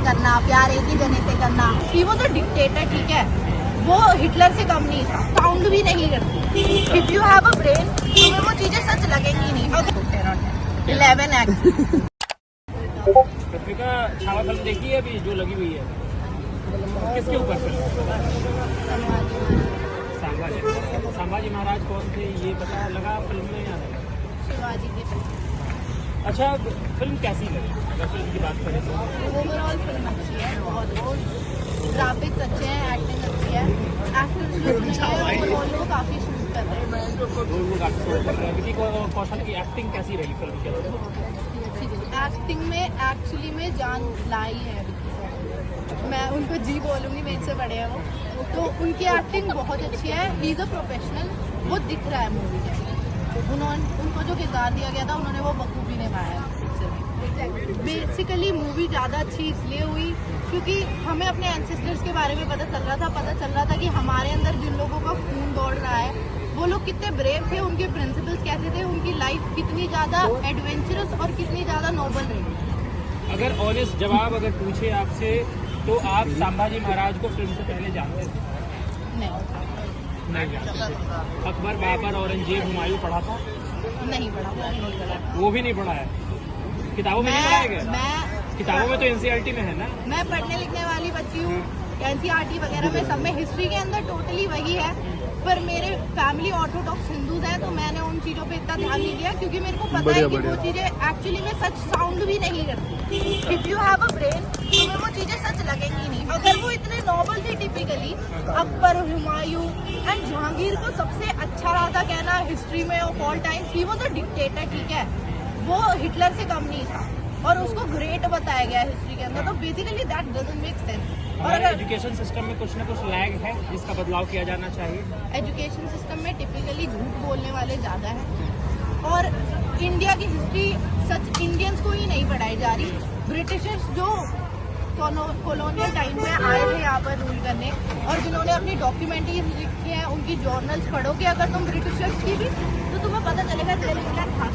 करना, प्यार एक ही जने से करना। वो तो डिक्टेटर, ठीक है, वो हिटलर से कम नहीं था, साउंड भी नहीं करती। If you have a brain तुम्हें वो चीजें सच लगेंगी नहीं। 11 एक्ट। पत्रिका छावा फिल्म देखी है अभी जो लगी हुई है, किसके ऊपर फिल्म? संभाजी महाराज कौन थे ये पता लगा फिल्म में या नहीं? शिवाजी की फिल्म। अच्छा, फिल्म कैसी लगी अगर फिल्म की बात करें तो? ओवरऑल फिल्म अच्छी है, बहुत ग्राफिक्स अच्छे हैं, एक्टिंग अच्छी है, एक्टर्स लोग काफी शूट कर रहे हैं। लोग काफी शूट कर रहे हैं। विकी कौशल की एक्टिंग कैसी रही फिल्म के अंदर? एक्टिंग में एक्चुअली में जान लाई है। मैं उनको जी बोलूँगी, मेरे से बड़े हैं वो, तो उनकी एक्टिंग बहुत अच्छी है। ही इज़ अ प्रोफेशनल, वो दिख रहा है मूवी में। उनको जो किरदार दिया गया था उन्होंने वो बखूबी निभाया है पिक्चर में। बेसिकली मूवी ज़्यादा अच्छी इसलिए हुई क्योंकि हमें अपने एंसेस्टर्स के बारे में पता चल रहा था कि हमारे अंदर जिन लोगों का खून दौड़ रहा है वो लोग कितने ब्रेव थे, उनके प्रिंसिपल्स कैसे थे, उनकी लाइफ कितनी ज़्यादा एडवेंचरस और कितनी ज़्यादा नोबल रही। अगर ऑनेस्ट जवाब अगर पूछे आपसे तो आप संभाजी महाराज को फिल्म से पहले जानते थे? नहीं जानते। अकबर, बाबर, औरंगजेब, हुमायूं पढ़ा था? नहीं पढ़ा। वो भी नहीं पढ़ा है? किताबों में नहीं पढ़ाया गया? किताबों में तो एनसीईआरटी में है ना? मैं पढ़ने लिखने वाली बच्ची हूँ, एनसीईआरटी वगैरह में सब में हिस्ट्री के अंदर टोटली वही है, पर मेरे फैमिली ऑर्थोडॉक्स हिंदूज है तो मैंने उन चीज़ों पे इतना ध्यान नहीं दिया क्योंकि मेरे को पता है कि वो चीज़ें एक्चुअली में सच साउंड भी नहीं करती। If you have a brain तुम्हें वो चीज़ें सच लगेंगी नहीं। अगर वो इतने नॉबल थे टिपिकली, अकबर, हुमायूं एंड जहांगीर को सबसे अच्छा रहा था कहना हिस्ट्री में of all time he was a dictator, ठीक है, वो हिटलर से कम नहीं था और उसको ग्रेट बताया गया हिस्ट्री के अंदर, तो basically that doesn't make sense. और एजुकेशन सिस्टम में कुछ ना कुछ लैग है जिसका बदलाव किया जाना चाहिए। एजुकेशन सिस्टम में टिपिकली झूठ बोलने वाले ज़्यादा हैं और इंडिया की हिस्ट्री सच इंडियंस को ही नहीं पढ़ाई जा रही। ब्रिटिशर्स जो कॉलोनियल टाइम में आए थे यहाँ पर रूल करने और जिन्होंने अपनी डॉक्यूमेंट्रीज लिखी हैं उनकी जर्नल्स पढ़ोगे अगर तुम ब्रिटिशर्स की भी तो तुम्हें पता चलेगा था।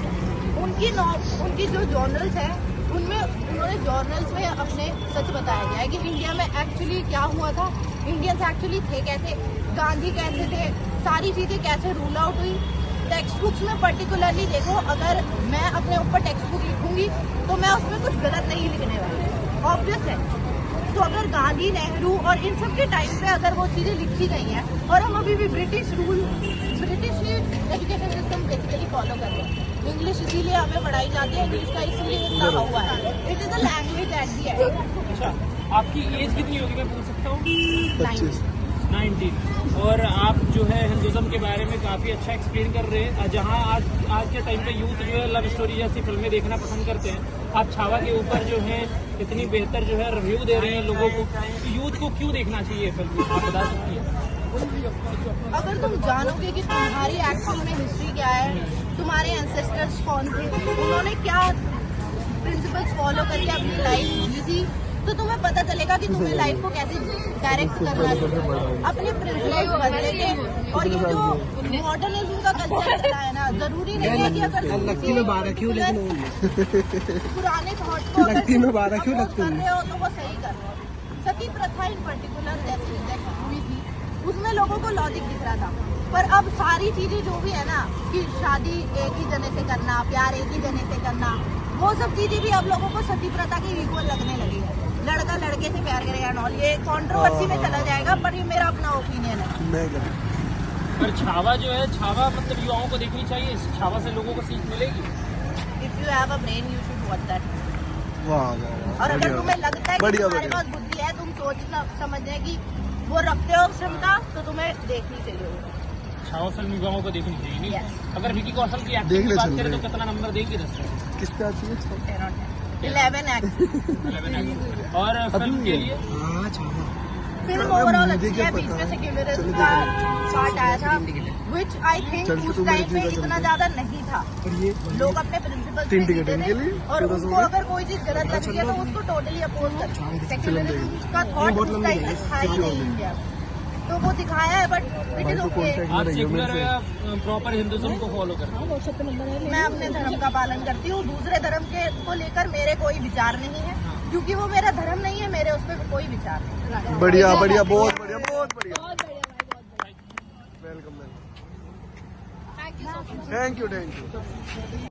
उनकी जो जर्नल्स हैं उनमें उन्होंने जर्नल्स में अपने सच बताया गया है कि इंडिया में एक्चुअली क्या हुआ था, इंडियंस एक्चुअली थे कैसे, गांधी कैसे थे, सारी चीज़ें कैसे रूल आउट हुई। टेक्स्ट बुक्स में पर्टिकुलरली देखो, अगर मैं अपने ऊपर टेक्स्ट बुक लिखूंगी तो मैं उसमें कुछ गलत नहीं लिखने वाली, ऑब्वियस है। तो अगर गांधी, नेहरू और इन सब के टाइम पे अगर वो चीज़ें लिखी गई हैं और हम अभी भी British education system basically follow कर रहे हैं, इंग्लिश इसीलिए हमें पढ़ाई जाती है, इंग्लिश का इसलिए इतना हुआ है, it is a language at the and. अच्छा, आपकी एज कितनी होगी मैं पूछ सकता हूँ? 19। और आप जो है हिंदुज़म के बारे में काफ़ी अच्छा एक्सप्लेन कर रहे हैं। जहाँ आज के टाइम पे यूथ जो है लव स्टोरी जैसी फिल्में देखना पसंद करते हैं, आप छावा के ऊपर जो है इतनी बेहतर जो है रिव्यू दे रहे हैं लोगों को, तो यूथ को क्यों देखना चाहिए फिल्म, आप बता सकती हैं? अगर तुम जानोगे कि तुम्हारी एक्चुअल में हिस्ट्री क्या है, तुम्हारे एंसेस्टर्स कौन थे, उन्होंने क्या प्रिंसिपल्स फॉलो करके अपनी लाइफ जी थी, तो तुम्हें पता चलेगा कि तुम्हें लाइफ को कैसे डायरेक्ट करना चाहिए। अपने प्रिंसिपल्स बदलेंगे और ये जो मॉडर्निज्म का कल्चर चला है ना, जरूरी नहीं है कि अगर पुराने थॉट को अगर कर रहे हो तो वो सही कर रहे हो। सती प्रथा इन पर्टिकुलर जैसे हुई थी उसमें लोगों को लॉजिक दिख रहा था, पर अब सारी चीजें जो भी है ना कि शादी एक ही जने से करना, प्यार एक ही जने से करना, वो सब चीजें भी अब लोगों को सती प्रथा की इक्वल लगने लगी है। लड़का लड़के से प्यार करेगा नॉल, ये कंट्रोवर्सी में चला जाएगा, पर ये मेरा अपना ओपिनियन है। पर छावा जो है, छावा मतलब युवाओं को देखनी चाहिए, छावा से लोगों को सीख मिलेगी। If you have a brain you should watch that. वाह। और अगर तुम्हें लगता है कि तुम्हारे पास बुद्धि है, तुम सोचना समझने की वो रखते हो क्षमता, तो तुम्हें देखनी चाहिए। छावा फिल्म युवाओं को देखनी चाहिए नहीं? अगर विकी कौशल की एक्टिंग की बात करें तो कितना नंबर देंगे 10 में? किस पे आती है? 11 एक्ट। और फिल्म के लिए फिल्म ओवरऑल अच्छी है, बीच में सेक्युलरिज्म का पार्ट आया था विच आई थिंक उस टाइम पे इतना ज्यादा नहीं था। लोग अपने प्रिंसिपल्स पे जीते थे और उनको अगर कोई चीज गलत लगती है तो उसको टोटली अपोज करते। सेक्युलरिज्म का थॉट उस टाइम पे था ही नहीं इंडिया, तो वो दिखाया है, बट इट इज ओके। आप सेक्युलर या प्रॉपर हिंदुज़म को फॉलो करते हैं? मैं अपने धर्म का पालन करती हूँ, दूसरे धर्म के को लेकर मेरे कोई विचार नहीं है। क्योंकि वो मेरा धर्म नहीं है, मेरे उस पर कोई विचार नहीं। बढ़िया बढ़िया, बहुत बढ़िया, बहुत बढ़िया। Welcome, thank you so much. Thank you, thank you.